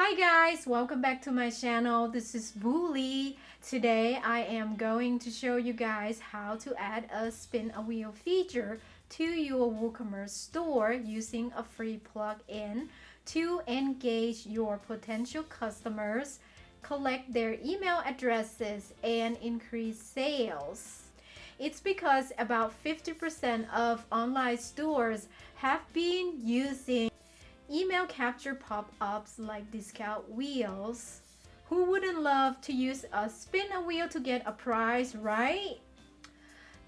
Hi guys, welcome back to my channel. This is Wooly. Today I am going to show you guys how to add a spin a wheel feature to your WooCommerce store using a free plugin to engage your potential customers, collect their email addresses, and increase sales. It's because about 50% of online stores have been using email capture pop-ups like discount wheels. Who wouldn't love to use a spin a wheel to get a prize, right?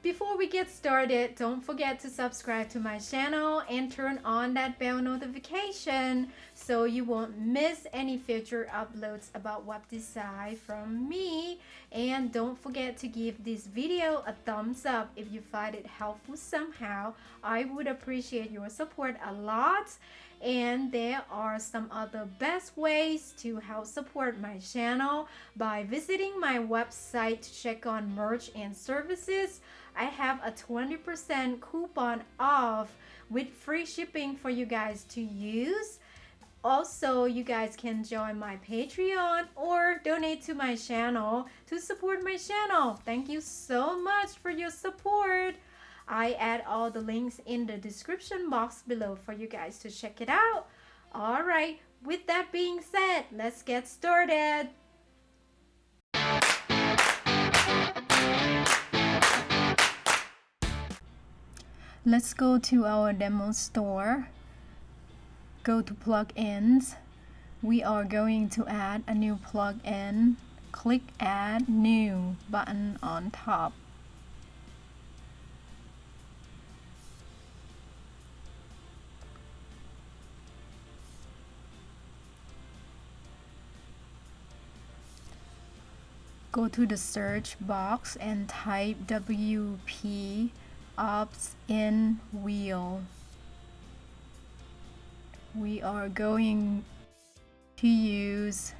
Before we get started, don't forget to subscribe to my channel and turn on that bell notification so you won't miss any future uploads about web design from me. And don't forget to give this video a thumbs up if you find it helpful somehow. I would appreciate your support a lot. And there are some other best ways to help support my channel by visiting my website to check on merch and services. I have a 20% coupon off with free shipping for you guys to use. Also, you guys can join my Patreon or donate to my channel to support my channel. Thank you so much for your support. I add all the links in the description box below for you guys to check it out. Alright, with that being said, let's get started. Let's go to our demo store. Go to plugins. We are going to add a new plugin. Click add new button on top. Go to the search box and type WP opt-in wheel. We are going to use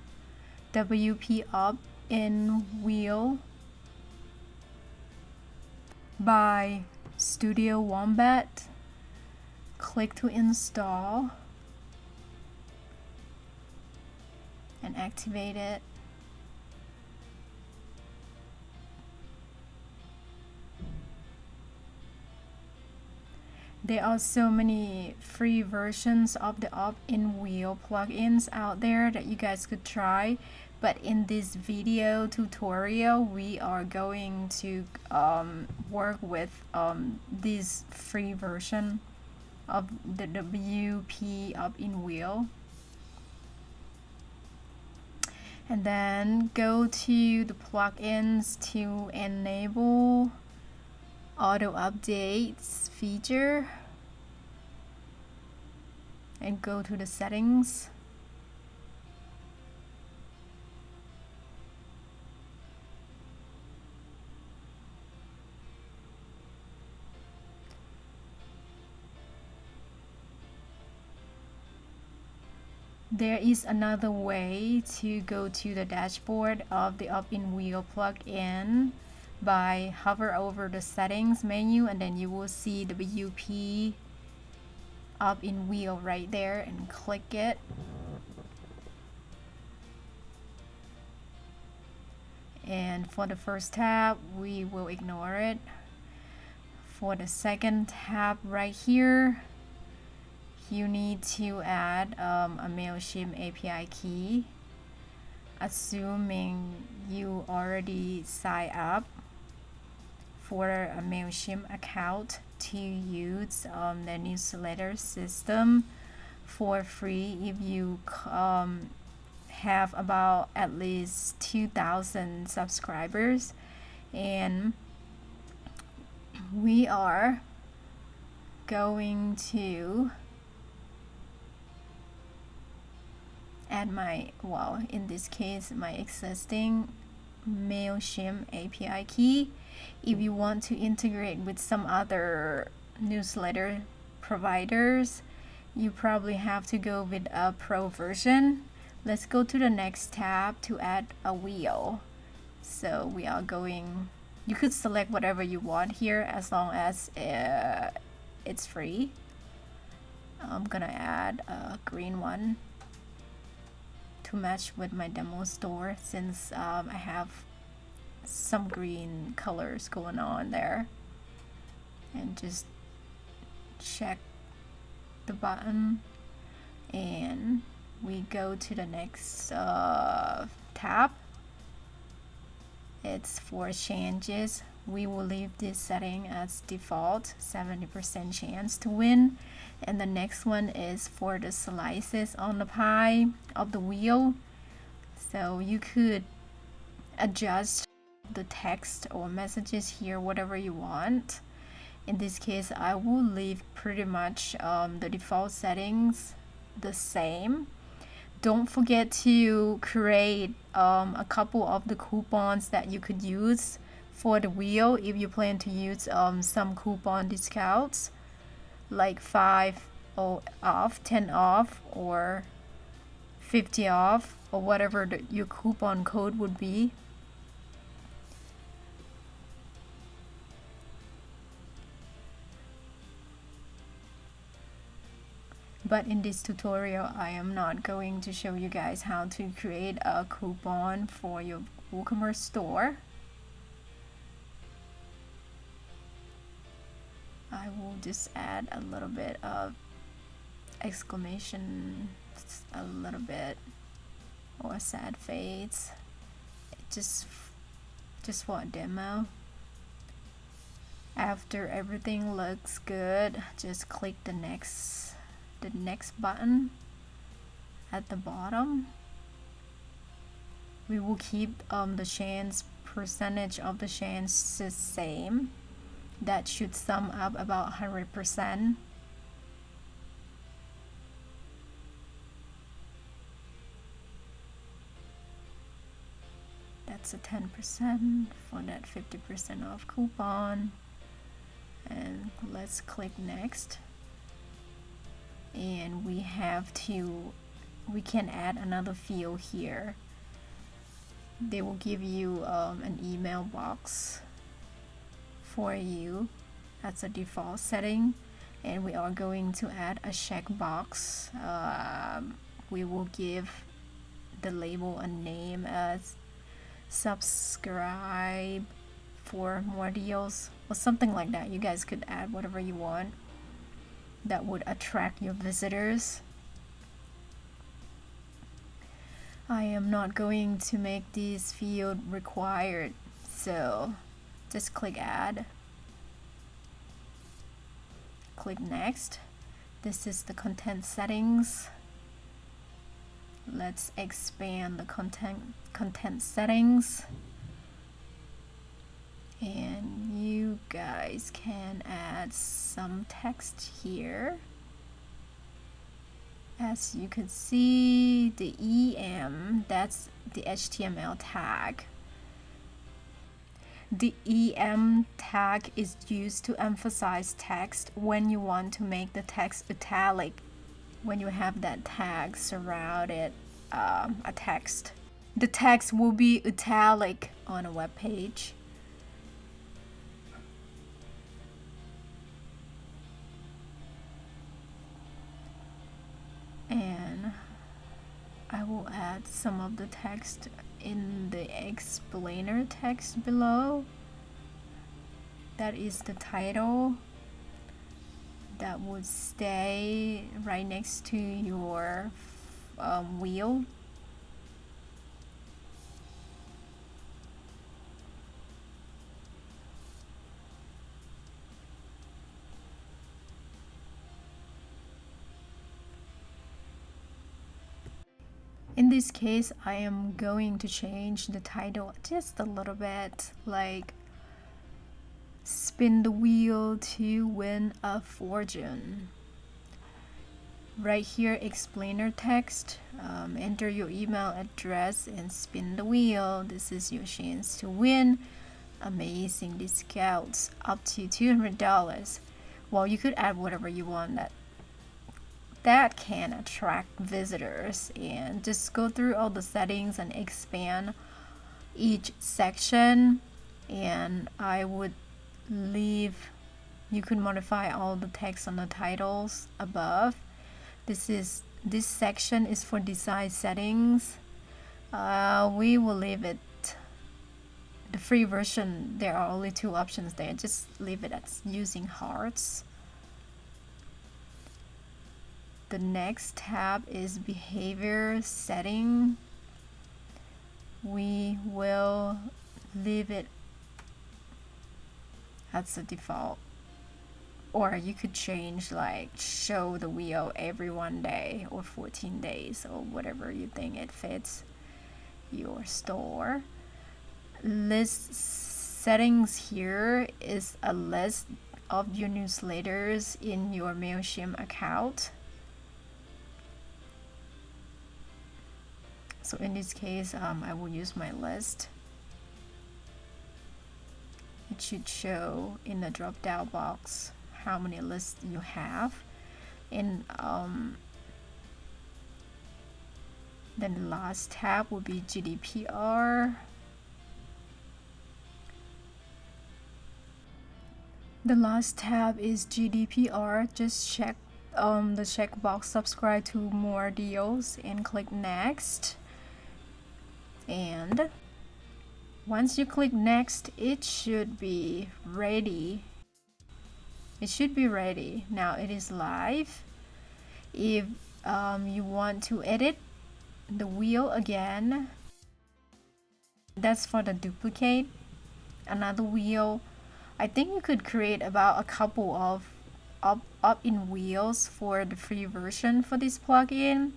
WP opt-in wheel by Studio Wombat. Click to install and activate it. There are so many free versions of the opt-in wheel plugins out there that you guys could try, but in this video tutorial we are going to work with this free version of the WP opt-in wheel. And then go to the plugins to enable auto updates feature and go to the settings. There is another way to go to the dashboard of the opt-in wheel plugin by hover over the settings menu, and then you will see the WP opt-in wheel right there and click it. And for the first tab we will ignore it. For the second tab right here, you need to add a MailChimp API key, assuming you already sign up for a MailChimp account to use the newsletter system for free if you have about at least 2,000 subscribers. And we are going to add in this case my existing MailChimp API key. If you want to integrate with some other newsletter providers, you probably have to go with a pro version. Let's go to the next tab to add a wheel. So we are going, you could select whatever you want here as long as it's free. I'm gonna add a green one. to match with my demo store, since I have some green colors going on there. And just check the button, and we go to the next tab. It's for changes. We will leave this setting as default, 70% chance to win. And the next one is for the slices on the pie of the wheel. So you could adjust the text or messages here, whatever you want. In this case, I will leave pretty much the default settings the same. Don't forget to create a couple of the coupons that you could use for the wheel if you plan to use some coupon discounts, like 5 off, 10 off, or 50 off, or whatever your coupon code would be. But in this tutorial, I am not going to show you guys how to create a coupon for your WooCommerce store. I will just add a little bit of exclamation, a little bit, or sad face, just for a demo. After everything looks good, just click the next button at the bottom. We will keep the percentage of the chance the same. That should sum up about 100%. That's a 10% for that 50% off coupon. And let's click next. And we can add another field here. They will give you an email box for you. That's a default setting, and we are going to add a checkbox. We will give the label a name as subscribe for more deals, or something like that. You guys could add whatever you want that would attract your visitors. I am not going to make this field required, so just click add, click next. This is the content settings. Let's expand the content settings, and you guys can add some text here. As you can see, the EM, that's the HTML tag. The EM tag is used to emphasize text when you want to make the text italic, when you have that tag surrounded a text. The text will be italic on a web page. And I will add some of the text in the explainer text below. That is the title that would stay right next to your wheel. In this case, I am going to change the title just a little bit, like spin the wheel to win a fortune. Right here, explainer text, enter your email address and spin the wheel. This is your chance to win amazing discounts up to $200. Well, you could add whatever you want that can attract visitors, and just go through all the settings and expand each section. And I would leave, you could modify all the text on the titles above. This is this section is for design settings. We will leave it the free version. There are only 2 options there. Just leave it as using hearts. The next tab is behavior setting. We will leave it as the default, or you could change like show the wheel every 1 day or 14 days or whatever you think it fits your store. List settings here is a list of your newsletters in your MailChimp account. So in this case, I will use my list. It should show in the drop down box how many lists you have. And then the last tab will be GDPR. The last tab is GDPR. Just check the checkbox subscribe to more deals and click next. And once you click next, it should be ready. It should be ready. Now it is live. If you want to edit the wheel again, that's for the duplicate. Another wheel, I think you could create about a couple of opt-in wheels for the free version for this plugin.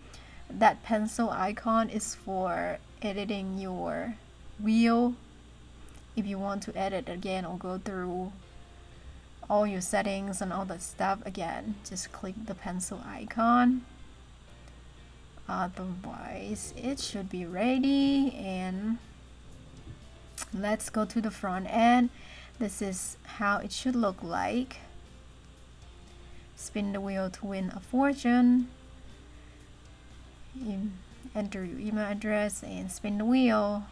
That pencil icon is for editing your wheel. If you want to edit again or go through all your settings and all that stuff again, just click the pencil icon. Otherwise, it should be ready. And let's go to the front end. This is how it should look like. Spin the wheel to win a fortune. You enter your email address and spin the wheel.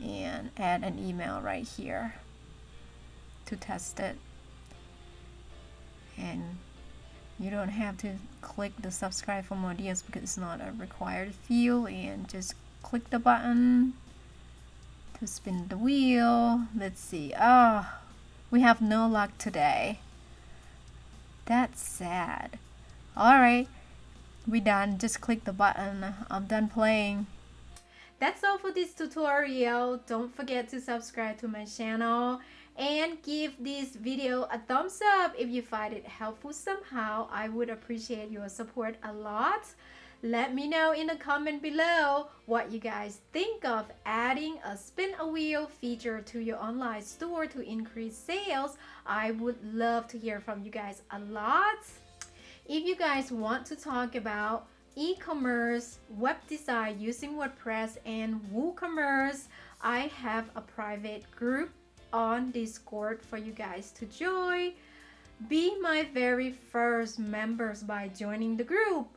And add an email right here to test it. And you don't have to click the subscribe for more deals because it's not a required field. And just click the button to spin the wheel. Let's see. We have no luck today. That's sad. Alright, we're done. Just click the button. I'm done playing. That's all for this tutorial. Don't forget to subscribe to my channel and give this video a thumbs up if you find it helpful somehow. I would appreciate your support a lot. Let me know in the comment below what you guys think of adding a spin a wheel feature to your online store to increase sales. I would love to hear from you guys a lot. If you guys want to talk about e-commerce, web design using WordPress and WooCommerce, I have a private group on Discord for you guys to join. Be my very first members by joining the group.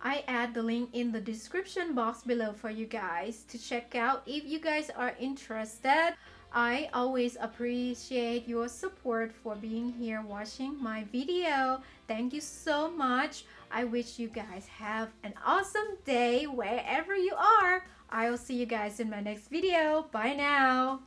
I add the link in the description box below for you guys to check out if you guys are interested. I always appreciate your support for being here watching my video. Thank you so much. I wish you guys have an awesome day wherever you are. I'll see you guys in my next video. Bye now.